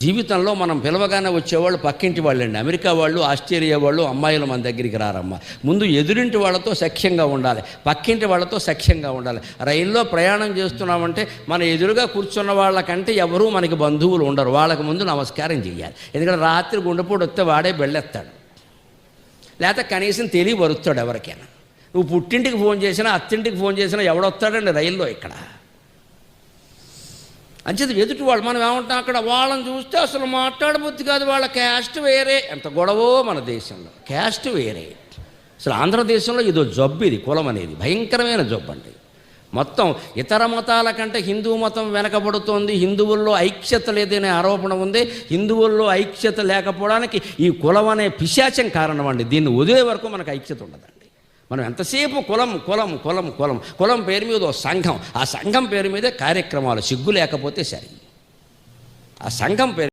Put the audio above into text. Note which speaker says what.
Speaker 1: జీవితంలో మనం పిలవగానే వచ్చేవాళ్ళు పక్కింటి వాళ్ళండి. అమెరికా వాళ్ళు, ఆస్ట్రేలియా వాళ్ళు అమ్మాయిలు మన దగ్గరికి రారమ్మా. ముందు ఎదురింటి వాళ్ళతో సఖ్యంగా ఉండాలి, పక్కింటి వాళ్ళతో సఖ్యంగా ఉండాలి. రైల్లో ప్రయాణం చేస్తున్నామంటే మన ఎదురుగా కూర్చున్న వాళ్ళకంటే ఎవరూ మనకి బంధువులు ఉండరు. వాళ్ళకి ముందు నమస్కారం చేయాలి. ఎందుకంటే రాత్రి గుండెపోటు వస్తే వాడే బెళ్ళెత్తాడు, లేకపోతే కనీసం తెలియబరుస్తాడు ఎవరికైనా. నువ్వు పుట్టింటికి ఫోన్ చేసినా అత్తింటికి ఫోన్ చేసినా ఎవడొస్తాడండి రైల్లో ఇక్కడ. అంచేది ఎదుటి వాళ్ళు మనం ఏమంటాం, అక్కడ వాళ్ళని చూస్తే అసలు మాట్లాడబుద్ధి కాదు, వాళ్ళ క్యాస్ట్ వేరే. ఎంత గొడవో మన దేశంలో, క్యాస్ట్ వేరే. అసలు ఆంధ్రదేశంలో ఇదో జబ్బు, ఇది కులం అనేది భయంకరమైన జబ్బు అండి. మొత్తం ఇతర మతాల కంటే హిందూ మతం వెనకబడుతోంది, హిందువుల్లో ఐక్యత లేదనే ఆరోపణ ఉంది. హిందువుల్లో ఐక్యత లేకపోవడానికి ఈ కులం అనే పిశాచం కారణం అండి. దీన్ని వదిలే వరకు మనకు ఐక్యత ఉండదండి. మనం ఎంతసేపు కులం కులం కులం కులం కులం పేరు మీద ఓ సంఘం, ఆ సంఘం పేరు మీదే కార్యక్రమాలు, సిగ్గు లేకపోతే సరి. ఆ సంఘం పేరు